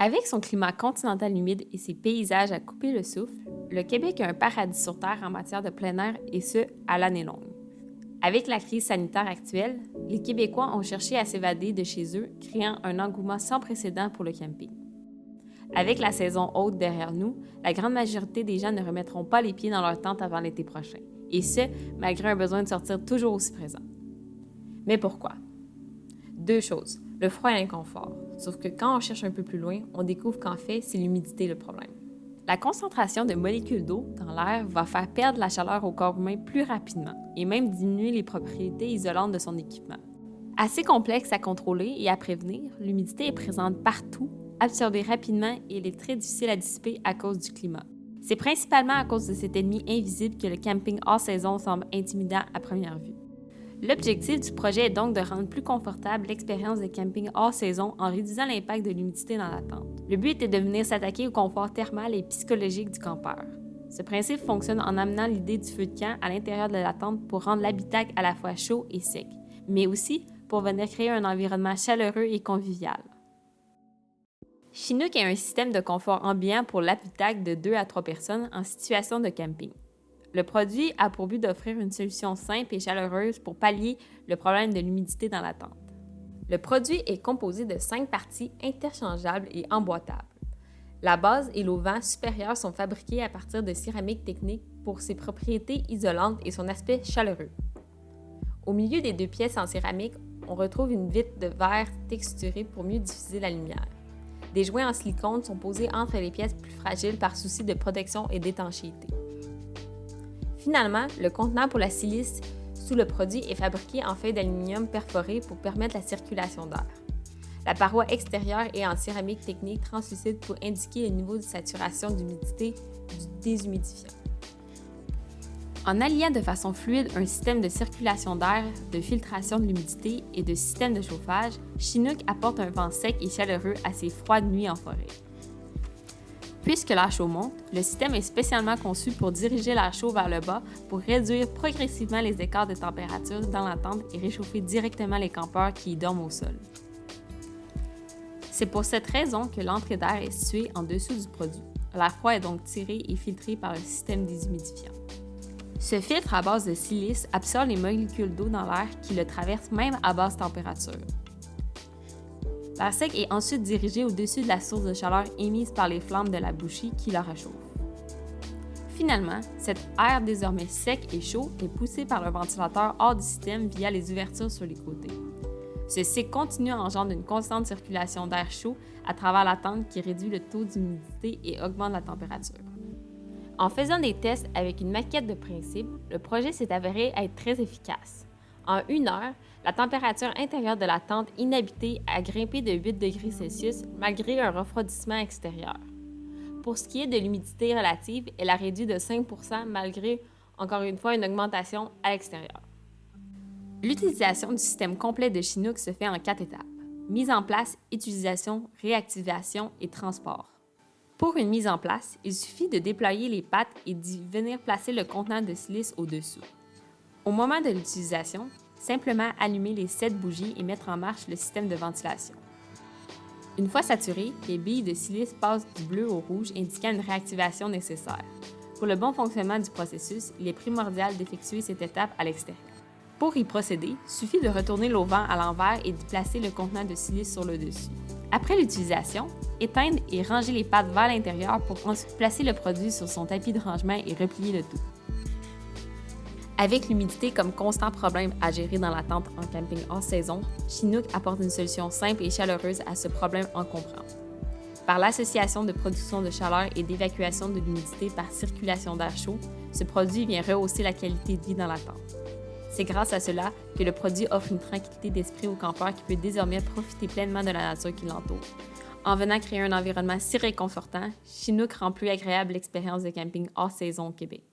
Avec son climat continental humide et ses paysages à couper le souffle, le Québec est un paradis sur Terre en matière de plein air et ce, à l'année longue. Avec la crise sanitaire actuelle, les Québécois ont cherché à s'évader de chez eux, créant un engouement sans précédent pour le camping. Avec la saison haute derrière nous, la grande majorité des gens ne remettront pas les pieds dans leur tente avant l'été prochain, et ce, malgré un besoin de sortir toujours aussi présent. Mais pourquoi? Deux choses, le froid et l'inconfort. Sauf que quand on cherche un peu plus loin, on découvre qu'en fait, c'est l'humidité le problème. La concentration de molécules d'eau dans l'air va faire perdre la chaleur au corps humain plus rapidement et même diminuer les propriétés isolantes de son équipement. Assez complexe à contrôler et à prévenir, l'humidité est présente partout, absorbée rapidement et elle est très difficile à dissiper à cause du climat. C'est principalement à cause de cet ennemi invisible que le camping hors saison semble intimidant à première vue. L'objectif du projet est donc de rendre plus confortable l'expérience de camping hors saison en réduisant l'impact de l'humidité dans la tente. Le but est de venir s'attaquer au confort thermal et psychologique du campeur. Ce principe fonctionne en amenant l'idée du feu de camp à l'intérieur de la tente pour rendre l'habitacle à la fois chaud et sec, mais aussi pour venir créer un environnement chaleureux et convivial. Chinook est un système de confort ambiant pour l'habitacle de 2 à 3 personnes en situation de camping. Le produit a pour but d'offrir une solution simple et chaleureuse pour pallier le problème de l'humidité dans la tente. Le produit est composé de 5 parties interchangeables et emboîtables. La base et l'auvent supérieur sont fabriqués à partir de céramique technique pour ses propriétés isolantes et son aspect chaleureux. Au milieu des 2 pièces en céramique, on retrouve une vitre de verre texturée pour mieux diffuser la lumière. Des joints en silicone sont posés entre les pièces plus fragiles par souci de protection et d'étanchéité. Finalement, le contenant pour la silice sous le produit est fabriqué en feuilles d'aluminium perforées pour permettre la circulation d'air. La paroi extérieure est en céramique technique translucide pour indiquer le niveau de saturation d'humidité du déshumidifiant. En alliant de façon fluide un système de circulation d'air, de filtration de l'humidité et de système de chauffage, Chinook apporte un vent sec et chaleureux à ces froides nuits en forêt. Puisque l'air chaud monte, le système est spécialement conçu pour diriger l'air chaud vers le bas pour réduire progressivement les écarts de température dans la tente et réchauffer directement les campeurs qui y dorment au sol. C'est pour cette raison que l'entrée d'air est située en dessous du produit. L'air froid est donc tiré et filtré par le système déshumidifiant. Ce filtre à base de silice absorbe les molécules d'eau dans l'air qui le traversent même à basse température. L'air sec est ensuite dirigé au-dessus de la source de chaleur émise par les flammes de la bougie qui la réchauffe. Finalement, cet air désormais sec et chaud est poussé par le ventilateur hors du système via les ouvertures sur les côtés. Ce cycle continu engendre une constante circulation d'air chaud à travers la tente qui réduit le taux d'humidité et augmente la température. En faisant des tests avec une maquette de principe, le projet s'est avéré être très efficace. En 1 heure, la température intérieure de la tente inhabitée a grimpé de 8 degrés Celsius malgré un refroidissement extérieur. Pour ce qui est de l'humidité relative, elle a réduit de 5 % malgré, encore une fois, une augmentation à l'extérieur. L'utilisation du système complet de Chinook se fait en 4 étapes. Mise en place, utilisation, réactivation et transport. Pour une mise en place, il suffit de déployer les pattes et d'y venir placer le contenant de silice au-dessous. Au moment de l'utilisation, simplement allumer les 7 bougies et mettre en marche le système de ventilation. Une fois saturées, les billes de silice passent du bleu au rouge indiquant une réactivation nécessaire. Pour le bon fonctionnement du processus, il est primordial d'effectuer cette étape à l'extérieur. Pour y procéder, suffit de retourner l'auvent à l'envers et d'y placer le contenant de silice sur le dessus. Après l'utilisation, éteindre et ranger les pattes vers l'intérieur pour ensuite placer le produit sur son tapis de rangement et replier le tout. Avec l'humidité comme constant problème à gérer dans la tente en camping hors saison, Chinook apporte une solution simple et chaleureuse à ce problème encombrant. Par l'association de production de chaleur et d'évacuation de l'humidité par circulation d'air chaud, ce produit vient rehausser la qualité de vie dans la tente. C'est grâce à cela que le produit offre une tranquillité d'esprit au campeur qui peut désormais profiter pleinement de la nature qui l'entoure. En venant créer un environnement si réconfortant, Chinook rend plus agréable l'expérience de camping hors saison au Québec.